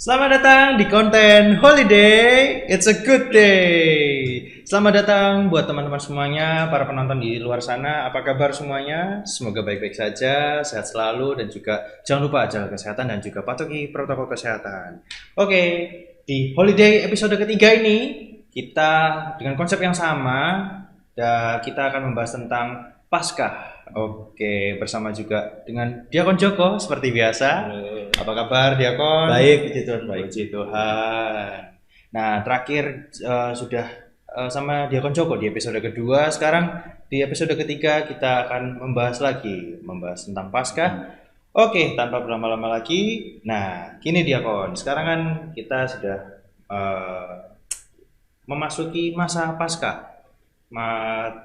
Selamat datang di konten Holiday. It's a good day. Selamat datang buat teman-teman semuanya, para penonton di luar sana. Apa kabar semuanya? Semoga baik-baik saja, sehat selalu, dan juga jangan lupa jaga kesehatan dan juga patuhi protokol kesehatan. Oke, di Holiday episode ketiga ini kita dengan konsep yang sama dan kita akan membahas tentang Paskah. Oke, bersama juga dengan Diakon Joko seperti biasa. Apa kabar Diakon? Baik, puji Tuhan, baik. Puji Tuhan. Nah, terakhir sudah sama Diakon Joko di episode kedua. Sekarang di episode ketiga kita akan membahas tentang Paskah. Oke, tanpa berlama-lama lagi. Nah, gini Diakon, sekarang kan kita sudah memasuki masa Paskah.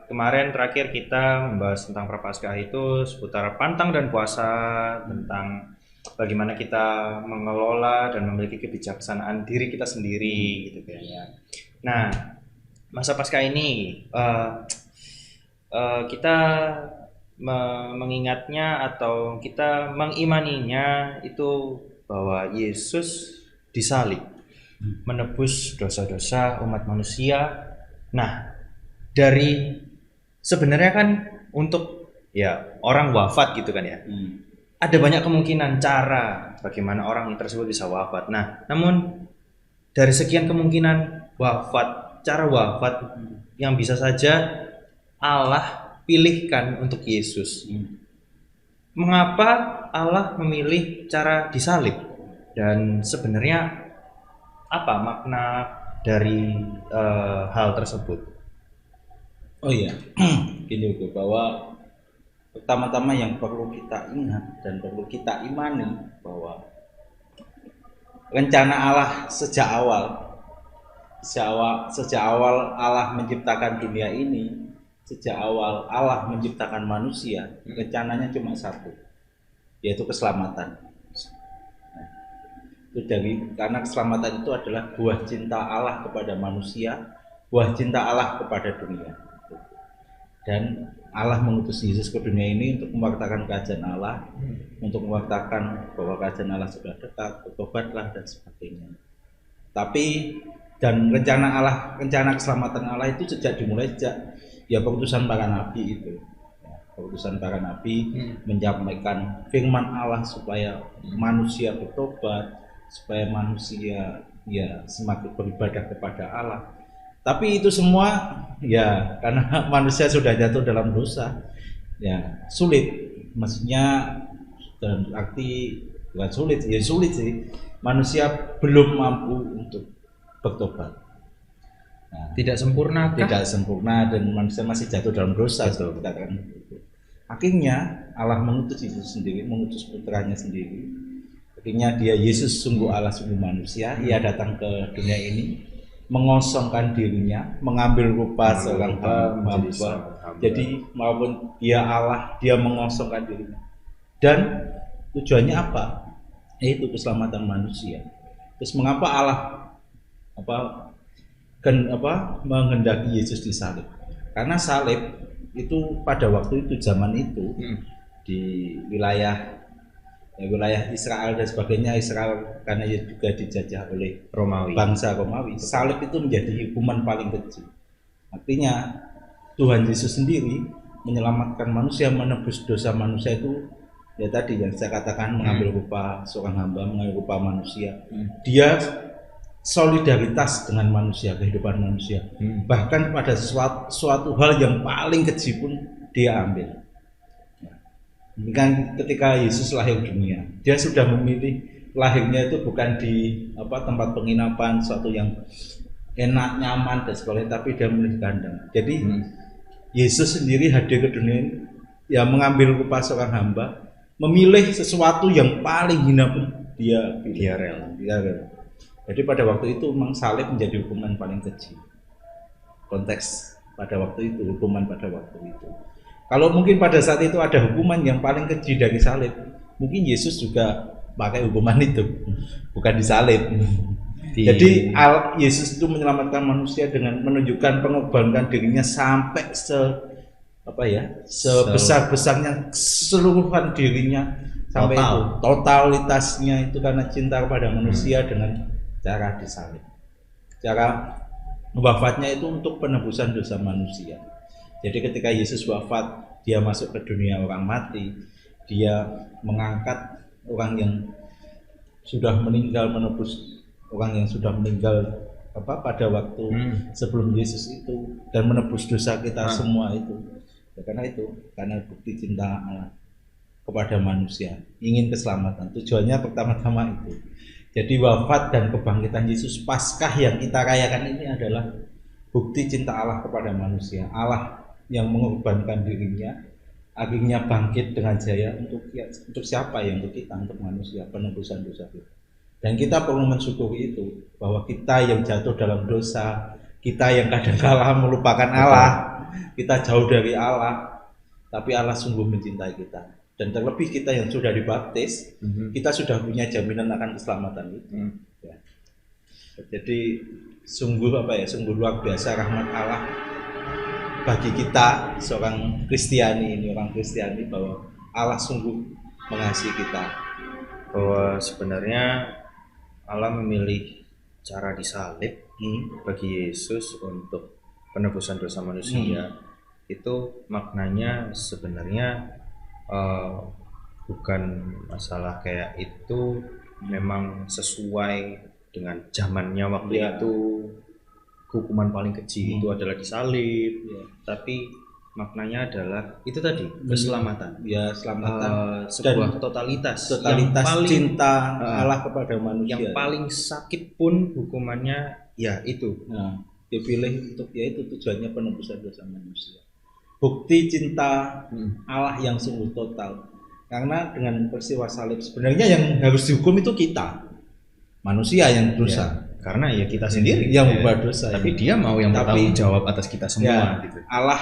Kemarin terakhir kita membahas tentang Prapaskah itu seputar pantang dan puasa, tentang bagaimana kita mengelola dan memiliki kebijaksanaan diri kita sendiri gitu kan ya. Nah, masa Paskah ini kita mengingatnya atau kita mengimaninya itu bahwa Yesus disalib menebus dosa-dosa umat manusia. Nah, dari sebenarnya kan untuk ya orang wafat gitu kan ya. Ada banyak kemungkinan cara bagaimana orang tersebut bisa wafat. Nah, namun dari sekian kemungkinan cara wafat yang bisa saja Allah pilihkan untuk Yesus. Mengapa Allah memilih cara disalib? Dan sebenarnya apa makna dari hal tersebut? Oh iya, gini Hugo, bahwa pertama-tama yang perlu kita ingat dan perlu kita imani bahwa rencana Allah sejak awal Allah menciptakan dunia ini, sejak awal Allah menciptakan manusia, rencananya cuma satu, yaitu keselamatan. Karena keselamatan itu adalah buah cinta Allah kepada manusia, buah cinta Allah kepada dunia. Dan Allah mengutus Yesus ke dunia ini untuk mewartakan kerajaan Allah, untuk mewartakan bahwa kerajaan Allah sudah dekat, bertobatlah dan sebagainya. Tapi rencana keselamatan Allah itu dimulai sejak pengutusan para nabi itu. Pengutusan para nabi menyampaikan firman Allah supaya manusia bertobat, supaya manusia semakin beribadah kepada Allah. Tapi itu semua ya karena manusia sudah jatuh dalam dosa, ya sulit. Maksudnya dalam arti bukan sulit sih. Manusia belum mampu untuk bertobat. Nah, tidak sempurna dan manusia masih jatuh dalam dosa. Akhirnya Allah mengutus putranya sendiri. Akhirnya dia Yesus sungguh Allah sungguh manusia. Ia datang ke dunia ini, mengosongkan dirinya, mengambil rupa seorang hamba. Jadi maupun dia Allah, dia mengosongkan dirinya. Dan tujuannya apa? Yaitu keselamatan manusia. Terus mengapa Allah menghendaki Yesus disalib? Karena salib itu pada waktu itu, zaman itu di wilayah Israel dan sebagainya, Israel karena juga dijajah oleh bangsa Romawi, salib itu menjadi hukuman paling kecil. Artinya Tuhan Yesus sendiri menyelamatkan manusia, menebus dosa manusia itu ya tadi yang saya katakan, mengambil rupa seorang hamba, mengambil rupa manusia. Dia solidaritas dengan manusia, kehidupan manusia. Bahkan pada suatu hal yang paling kecil pun dia ambil. Kan ketika Yesus lahir dunia, dia sudah memilih lahirnya itu bukan di tempat penginapan, suatu yang enak, nyaman dan sebagainya, tapi dia memilih kandang. Jadi Yesus sendiri hadir ke dunia ini, ya mengambil rupa seorang hamba, memilih sesuatu yang paling hina pun dia rela. Jadi pada waktu itu memang salib menjadi hukuman paling kecil. Konteks pada waktu itu, hukuman pada waktu itu. Kalau mungkin pada saat itu ada hukuman yang paling keji dari salib, mungkin Yesus juga pakai hukuman itu, bukan disalib. Jadi Yesus itu menyelamatkan manusia dengan menunjukkan pengorbanan dirinya sampai apa ya, sebesar-besarnya keseluruhan dirinya sampai Total. itu totalitasnya itu karena cinta kepada manusia dengan cara disalib. Cara wafatnya itu untuk penebusan dosa manusia. Jadi ketika Yesus wafat, dia masuk ke dunia orang mati, dia mengangkat orang yang sudah meninggal, menebus orang yang sudah meninggal pada waktu sebelum Yesus itu, dan menebus dosa kita semua itu. Ya, karena bukti cinta Allah kepada manusia, ingin keselamatan. Tujuannya pertama-tama itu. Jadi wafat dan kebangkitan Yesus Paskah yang kita rayakan ini adalah bukti cinta Allah kepada manusia. Allah yang mengorbankan dirinya, akhirnya bangkit dengan jaya untuk siapa? Ya, untuk kita, untuk manusia, penebusan dosa kita. Dan kita perlu mensyukuri itu, bahwa kita yang jatuh dalam dosa, kita yang kadang-kala melupakan Allah, kita jauh dari Allah, tapi Allah sungguh mencintai kita. Dan terlebih kita yang sudah dibaptis, kita sudah punya jaminan akan keselamatan itu. Ya. Jadi sungguh sungguh luar biasa rahmat Allah bagi kita orang Kristiani, bahwa Allah sungguh mengasihi kita. Bahwa sebenarnya Allah memilih cara disalib bagi Yesus untuk penebusan dosa manusia. Itu maknanya sebenarnya bukan masalah kayak itu memang sesuai dengan zamannya waktu itu. Hukuman paling keji itu adalah disalib, tapi maknanya adalah itu tadi, keselamatan. Ya, selamatan. Sebuah totalitas yang paling, cinta Allah kepada manusia. Yang paling sakit pun hukumannya ya itu. Nah, dipilih untuk itu tujuannya penebusan dosa manusia. Bukti cinta Allah yang sungguh total. Karena dengan peristiwa salib sebenarnya yang harus dihukum itu kita, manusia yang dosa. Karena ya kita sendiri yang membuat dosa. Tapi dia mau yang bertanggung jawab atas kita semua. Gitu. Allah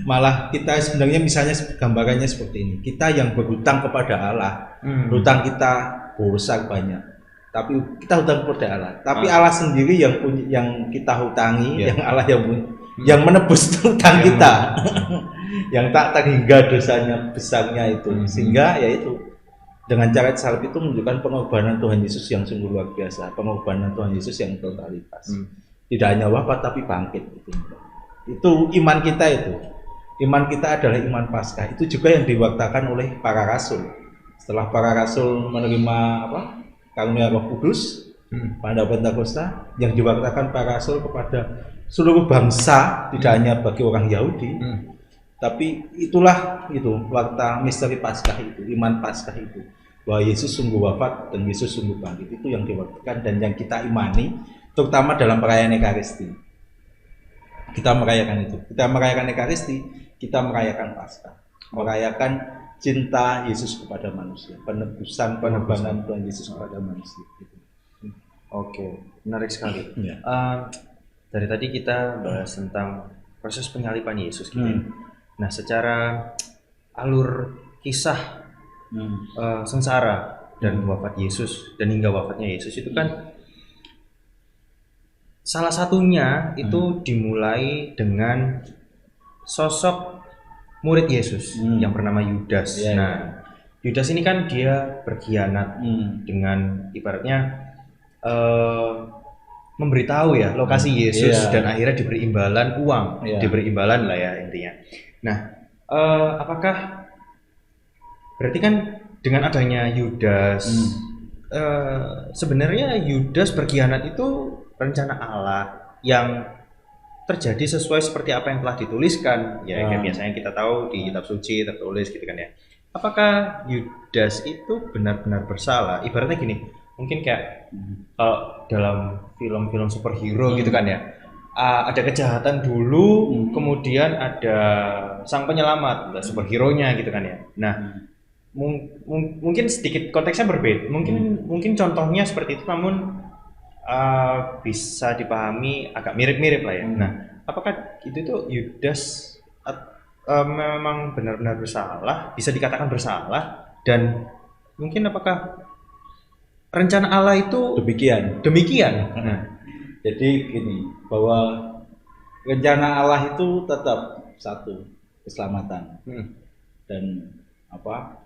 malah kita sebenarnya misalnya gambarannya seperti ini. Kita yang berhutang kepada Allah, hutang kita besar banyak. Tapi kita hutang kepada Allah. Tapi Allah sendiri yang kita hutangi, yang Allah yang menebus hutang kita, yang tak terhingga dosanya besarnya itu, sehingga yaitu dengan cara salib itu menunjukkan pengorbanan Tuhan Yesus yang sungguh luar biasa, pengorbanan Tuhan Yesus yang totalitas, tidak hanya wafat tapi bangkit. Itu iman kita itu, iman kita adalah iman Paskah. Itu juga yang diwaktakan oleh para rasul. Setelah para rasul menerima karunia Roh Kudus pada Pentakosta, yang diwaktakan para rasul kepada seluruh bangsa, tidak hanya bagi orang Yahudi, tapi itulah wakta misteri Paskah itu, iman Paskah itu, bahwa Yesus sungguh wafat dan Yesus sungguh bangkit. Itu yang diwaktakan dan yang kita imani, terutama dalam perayaan Ekaristi. Kita merayakan itu, kita merayakan Ekaristi, kita merayakan Paskah, merayakan cinta Yesus kepada manusia, penebusan Tuhan Yesus kepada manusia. Oke, menarik sekali. Ya. Dari tadi kita bahas tentang proses penyaliban Yesus gitu. Nah, secara alur kisah sengsara dan wafat Yesus dan hingga wafatnya Yesus itu kan salah satunya itu dimulai dengan sosok murid Yesus yang bernama Yudas. Nah, Yudas ini kan dia berkhianat dengan ibaratnya memberitahu ya lokasi Yesus dan akhirnya diberi imbalan uang, diberi imbalan lah ya intinya. Nah, apakah berarti kan dengan adanya Yudas sebenarnya Yudas berkhianat itu rencana Allah yang terjadi sesuai seperti apa yang telah dituliskan ya kayak biasanya kita tahu di kitab suci tertulis gitu kan ya. Apakah Yudas itu benar-benar bersalah? Ibaratnya gini, mungkin kayak kalau dalam film-film superhero gitu kan ya, ada kejahatan dulu, kemudian ada sang penyelamat, ada superhero-nya gitu kan ya. Nah, mungkin sedikit konteksnya berbeda. Mungkin contohnya seperti itu, namun bisa dipahami agak mirip-mirip lah ya. Nah, apakah itu tuh Yudas memang benar-benar bersalah, bisa dikatakan bersalah, dan mungkin apakah rencana Allah itu demikian? Nah, jadi gini, bahwa rencana Allah itu tetap satu, keselamatan. Hmm. Dan apa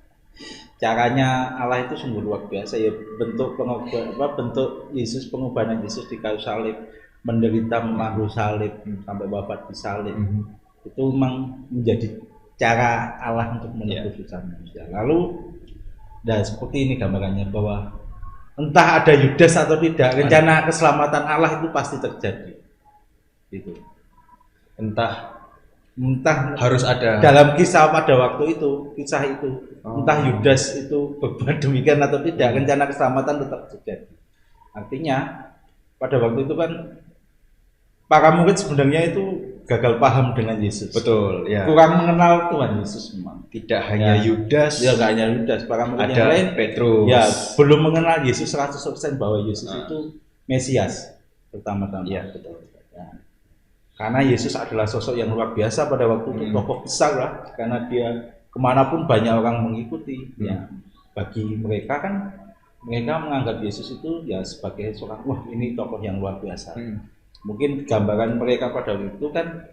caranya Allah itu sungguh luar biasa ya, bentuk bentuk Yesus, pengobanan Yesus di kayu salib, menderita memangku salib sampai wafat di salib. Itu memang menjadi cara Allah untuk menebus dosa manusia. Lalu seperti ini gambarannya, bahwa entah ada Yudas atau tidak, rencana keselamatan Allah itu pasti terjadi. Gitu. Entah harus ada dalam kisah pada waktu itu, entah Yudas itu berbuat demikian atau tidak, rencana keselamatan tetap terjadi. Artinya pada waktu itu kan para murid sebenarnya itu gagal paham dengan Yesus. Betul, ya. Kurang mengenal Tuhan Yesus memang. Tidak hanya Yudas. Ya, nggak hanya Yudas, para murid ada yang lain Petrus. Ya, belum mengenal Yesus 100% bahwa Yesus itu Mesias pertama-tama. Ya, betul. Ya. Karena Yesus adalah sosok yang luar biasa pada waktu itu, tokoh besar lah, karena dia kemanapun banyak orang mengikuti. Ya, bagi mereka kan, mereka menganggap Yesus itu ya sebagai seorang, wah ini tokoh yang luar biasa. Mungkin gambaran mereka pada waktu itu kan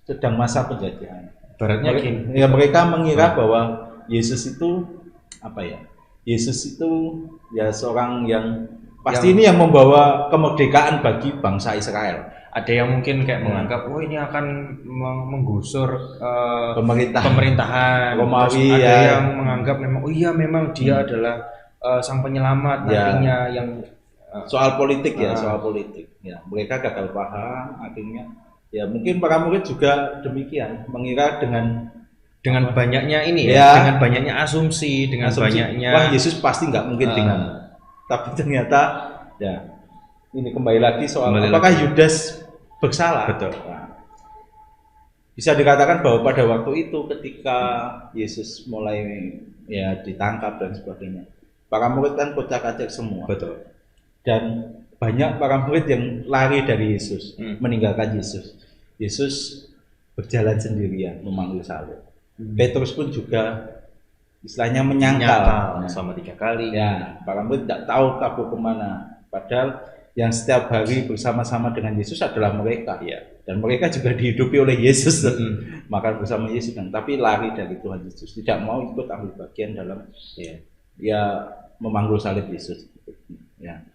sedang masa penjajahan. Baratnya mereka mengira bahwa Yesus itu apa ya? Yesus itu ya seorang yang pasti ini yang membawa kemerdekaan bagi bangsa Israel. Ada yang mungkin kayak menganggap, oh ini akan menggusur pemerintahan Romawi. Ada yang menganggap memang, oh iya memang dia adalah sang penyelamat nantinya yang soal politik soal politik. Ya, mereka gagal paham, akhirnya ya mungkin para murid juga demikian, mengira dengan banyaknya ini dengan banyaknya asumsi, banyaknya wah Yesus pasti nggak mungkin dengan. Tapi ternyata ya ini kembali lagi soal apakah Yudas bersalah. Betul. Nah, bisa dikatakan bahwa pada waktu itu ketika Yesus mulai ya ditangkap dan sebagainya, para murid kan kocak-kacir semua. Betul. Dan banyak para murid yang lari dari Yesus, meninggalkan Yesus. Yesus berjalan sendirian memanggil salib. Petrus pun juga istilahnya menyangkal selama 3 kali. Ya, para murid tidak tahu kabur kemana. Padahal yang setiap hari bersama-sama dengan Yesus adalah mereka. Ya. Dan mereka juga dihidupi oleh Yesus. Makan bersama Yesus, tapi lari dari Tuhan Yesus. Tidak mau ikut ambil bagian dalam memanggul salib Yesus. Ya.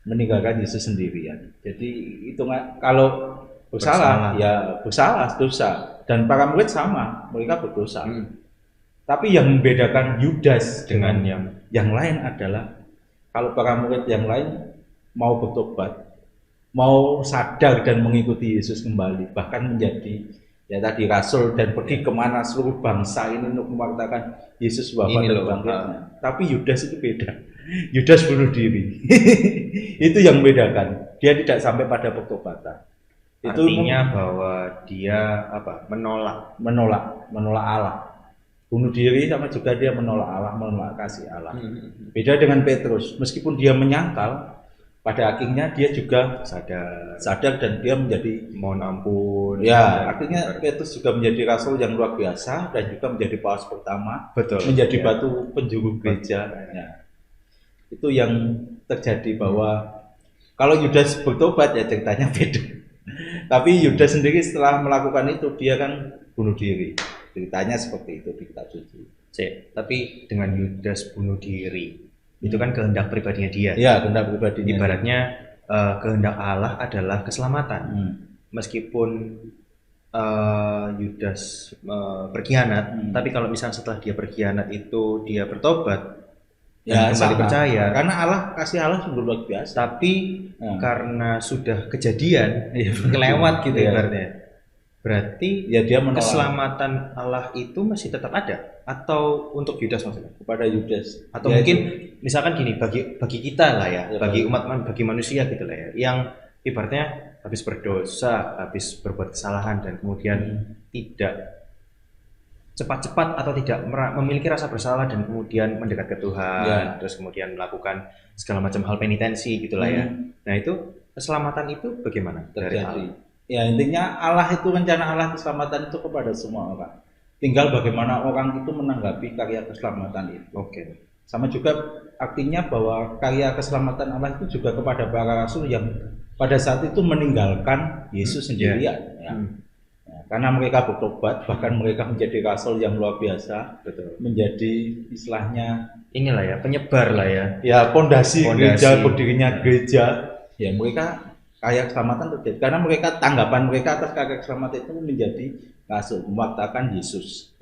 Meninggalkan Yesus sendirian. Jadi itu kalau bersalah, ya bersalah, dosa. Dan para murid sama, mereka berdosa. Tapi yang membedakan Yudas dengan yang lain adalah kalau para murid yang lain mau bertobat, mau sadar dan mengikuti Yesus kembali, bahkan menjadi ya tadi rasul dan pergi kemana seluruh bangsa ini untuk mewartakan Yesus wafat dan bangkitnya. Tapi Yudas itu beda. Yudas bunuh diri. Itu yang membedakan. Dia tidak sampai pada pertobatan. Artinya bahwa dia menolak Allah. Bunuh diri sama juga dia menolak Allah, menolak kasih Allah. Beda dengan Petrus, meskipun dia menyangkal, pada akhirnya dia juga sadar dan dia menjadi mohon ampun. Ya, akhirnya Petrus juga menjadi rasul yang luar biasa dan juga menjadi paus pertama. Betul. Menjadi batu penjuru gereja. Ya. Itu yang terjadi bahwa kalau Yudas bertobat ya ceritanya beda. Tapi Yudas sendiri setelah melakukan itu dia kan bunuh diri. Ceritanya seperti itu di kitab suci. Tapi dengan Yudas bunuh diri itu kan kehendak pribadinya dia. Ya, kehendak pribadinya. Ibaratnya kehendak Allah adalah keselamatan. Meskipun Yudas berkhianat, tapi kalau misalnya setelah dia berkhianat itu dia bertobat, ya kembali percaya. Karena kasih Allah sungguh luar biasa. Tapi karena sudah kejadian, kelewat gitu ibaratnya. Berarti ya dia menolak. Keselamatan Allah itu masih tetap ada atau untuk Yudas maksudnya? Kepada Yudas. Atau ya, mungkin misalkan gini bagi kita lah ya bagi umat bagi manusia gitu lah ya, yang ibaratnya habis berdosa, habis berbuat kesalahan dan kemudian tidak cepat-cepat atau tidak memiliki rasa bersalah dan kemudian mendekat ke Tuhan, terus kemudian melakukan segala macam hal penitensi gitulah ya. Nah, itu keselamatan itu bagaimana dari Allah? Ya, intinya Allah itu, rencana Allah keselamatan itu kepada semua orang. Tinggal bagaimana orang itu menanggapi karya keselamatan itu. Oke. Sama juga artinya bahwa karya keselamatan Allah itu juga kepada para rasul yang pada saat itu meninggalkan Yesus sendirian. Ya. karena mereka bertobat, bahkan mereka menjadi rasul yang luar biasa, Betul. menjadi istilahnya Inilah ya penyebar lah ya. ya pondasi gereja, Pondasi. berdirinya gereja. Ya mereka karya keselamatan terjadi karena mereka tanggapan mereka atas karya keselamatan itu menjadi rasul, mewartakan Yesus.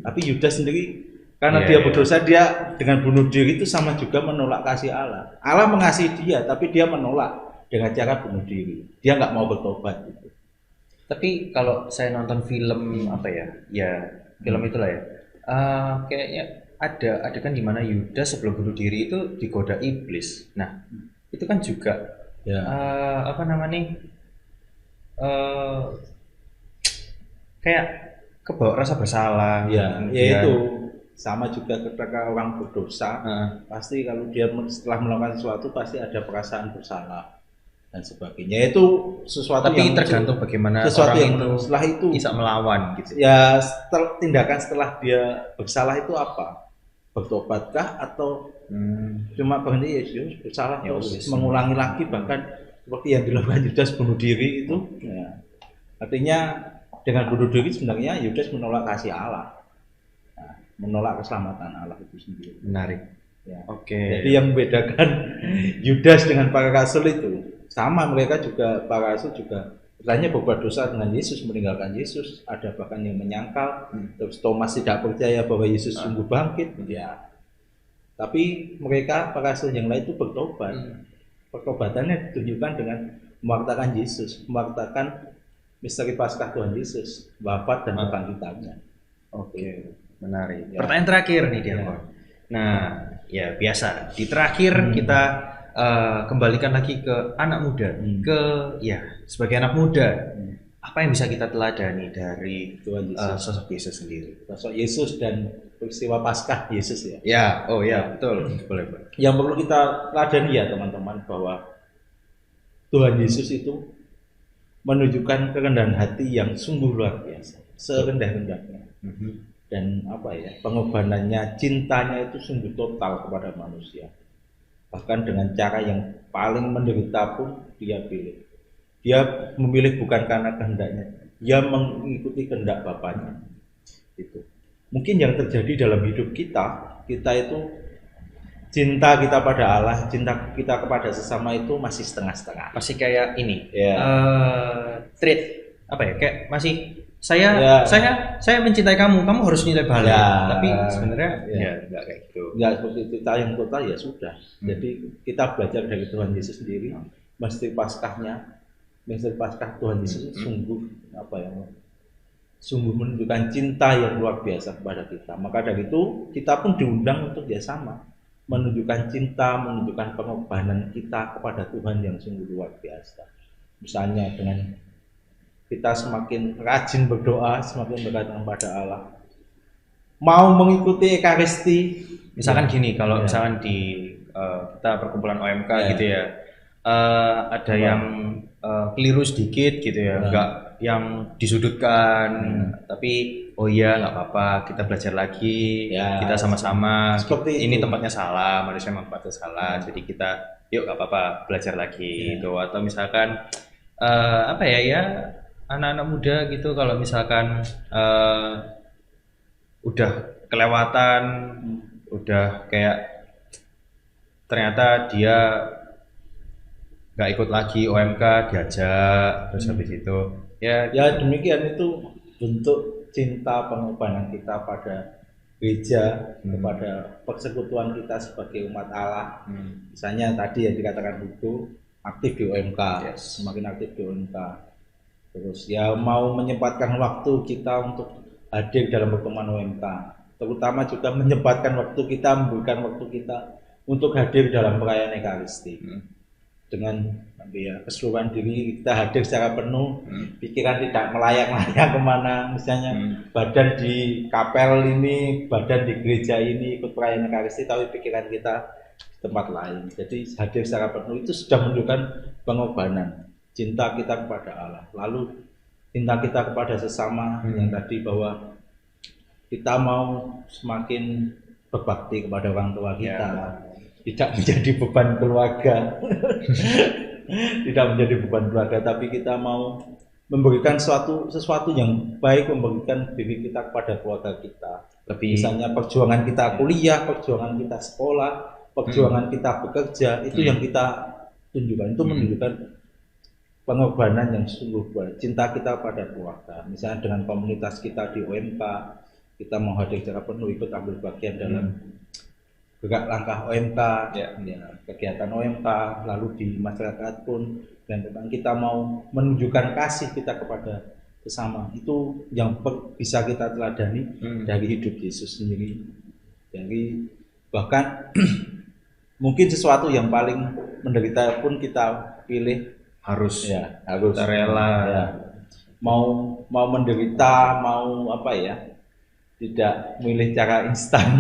Tapi Yudas sendiri karena Iya, dia iya. berdosa, dia dengan bunuh diri itu sama juga menolak kasih Allah. Allah mengasihi dia, tapi dia menolak dengan cara bunuh diri. Dia nggak mau bertobat gitu. Tapi kalau saya nonton film apa ya, ya film itulah ya, kayaknya ada adegan di mana Yudas sebelum bunuh diri itu digoda iblis. Nah, itu kan juga Ya. apa namanya, eh, kayak kebawa rasa bersalah. Ya, Kemudian, yaitu sama juga ketika orang berdosa, Heeh. pasti kalau dia setelah melakukan sesuatu pasti ada perasaan bersalah dan sebagainya. Itu sesuatu tapi yang tergantung bagaimana sesuatu orang yang itu setelah itu bisa melawan gitu. ya tindakan setelah dia bersalah itu apa? Bertobatkah atau cuma berhenti Yesus bersalah Ya terus wis. mengulangi lagi, bahkan seperti yang dilakukan Yudas bunuh diri itu? Ya. Artinya dengan bunuh diri sebenarnya Yudas menolak kasih Allah, nah, menolak keselamatan Allah itu sendiri. Menarik. Ya. Oke. Jadi yang membedakan Yudas dengan para rasul itu sama, mereka juga para rasul juga katanya berbuat dosa dengan Yesus, meninggalkan Yesus, ada bahkan yang menyangkal, terus Thomas tidak percaya bahwa Yesus sungguh bangkit, ya. Tapi mereka para rasul yang lain itu bertobat. Pertobatannya ditunjukkan dengan mewartakan Yesus, mewartakan misteri Paskah Tuhan Yesus, wafat dan kebangkitannya. Oke, menarik. Ya. Pertanyaan terakhir nih dia. Ya. Nah, ya biasa di terakhir kita kembalikan lagi ke anak muda, ke ya sebagai anak muda, apa yang bisa kita teladani dari Tuhan Yesus. sosok Yesus sendiri? Sosok Yesus dan peristiwa Paskah Yesus ya. Ya, oh ya betul, boleh boleh. Yang perlu kita teladani ya teman-teman, bahwa Tuhan Yesus itu menunjukkan kerendahan hati yang sungguh luar biasa, serendah-rendahnya. Dan apa ya, pengorbanannya, cintanya itu sungguh total kepada manusia. Bahkan dengan cara yang paling menderita pun dia pilih. Dia memilih bukan karena kehendaknya, dia mengikuti kehendak Bapaknya. Itu mungkin yang terjadi dalam hidup kita itu cinta kita pada Allah, cinta kita kepada sesama itu masih setengah-setengah. Masih kayak ini, Ya. treat apa ya? Kayak masih saya Ya. saya mencintai kamu, kamu harus mencintai balik. Ya. Tapi sebenarnya Ya. ya enggak kayak gitu. Enggak seperti itu, yang total ya sudah. Jadi kita belajar dari Tuhan Yesus sendiri, misteri Paskah Tuhan Yesus sungguh apa ya, sungguh menunjukkan cinta yang luar biasa kepada kita. Maka dari itu kita pun diundang untuk ya sama, menunjukkan cinta, menunjukkan pengorbanan kita kepada Tuhan yang sungguh luar biasa. Misalnya dengan kita semakin rajin berdoa, semakin dekat kepada Allah, mau mengikuti Ekaristi. Misalkan gini, kalau Ya. misalkan di kita perkumpulan OMK Ya. gitu ya, ada yang keliru sedikit gitu ya, enggak yang disudutkan, tapi oh iya nggak apa-apa, kita belajar lagi, Ya. kita sama-sama. Seperti Ini itu. tempatnya salah, manusia memang tempatnya salah, jadi kita yuk nggak apa-apa belajar lagi gitu. Atau misalkan apa ya anak-anak muda gitu, kalau misalkan udah kelewatan, udah kayak ternyata dia nggak ikut lagi OMK, diajak terus habis itu ya Ya demikian, itu bentuk cinta pengorbanan kita pada gereja, kepada persekutuan kita sebagai umat Allah. Misalnya tadi yang dikatakan Hugo, aktif di OMK, Yes. semakin aktif di OMK. Terus ya mau menyempatkan waktu kita untuk hadir dalam pertemuan OMK, terutama juga menyempatkan waktu kita, memberikan waktu kita untuk hadir dalam perayaan Ekaristi. Dengan ya, keseluruhan diri kita hadir secara penuh, pikiran tidak melayang-layang kemana, misalnya badan di kapel ini, badan di gereja ini ikut perayaan Ekaristi, tapi pikiran kita di tempat lain. Jadi hadir secara penuh itu sudah menunjukkan pengorbanan, cinta kita kepada Allah. Lalu cinta kita kepada sesama, yang tadi bahwa kita mau semakin berbakti kepada orang tua kita, tidak menjadi beban keluarga, tidak menjadi beban keluarga, tapi kita mau memberikan sesuatu yang baik, memberikan diri kita kepada keluarga kita. Lebih Misalnya perjuangan kita kuliah, perjuangan kita sekolah, perjuangan kita bekerja, itu yang kita tunjukkan. Itu menunjukkan pengorbanan yang sungguh baik, cinta kita pada keluarga. Misalnya dengan komunitas kita di OMK, kita mau hadir secara penuh, ikut ambil bagian dalam gerak langkah OMK, ya, kegiatan OMK, lalu di masyarakat pun, dan tentang kita mau menunjukkan kasih kita kepada sesama, itu yang bisa kita teladani dari hidup Yesus sendiri. Dari bahkan mungkin sesuatu yang paling menderita pun kita pilih, harus kita rela, ya, mau menderita, mau apa ya, tidak milih cara instan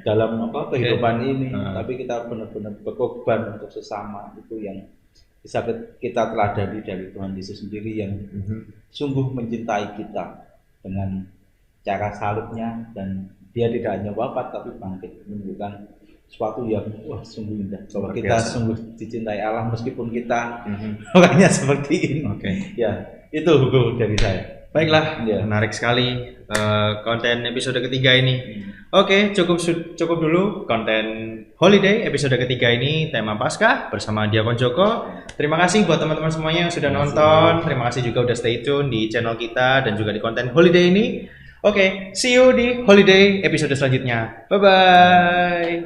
dalam kehidupan ini, tapi kita benar-benar berkorban untuk sesama. Itu yang bisa kita teladani dari Tuhan Yesus sendiri, yang sungguh mencintai kita dengan cara salibnya, dan dia tidak hanya wafat tapi bangkit, menunjukkan sesuatu yang sungguh indah, bahwa kita sungguh dicintai Allah meskipun kita orangnya seperti ini. Ya, itu Hugo dari saya. Baiklah, menarik sekali konten episode ketiga ini. Oke, cukup dulu konten holiday episode ketiga ini, tema Paskah bersama Diakon Joko. Terima kasih buat teman-teman semuanya yang sudah nonton. Terima kasih juga udah stay tune di channel kita dan juga di konten holiday ini. Oke, see you di holiday episode selanjutnya. Bye bye.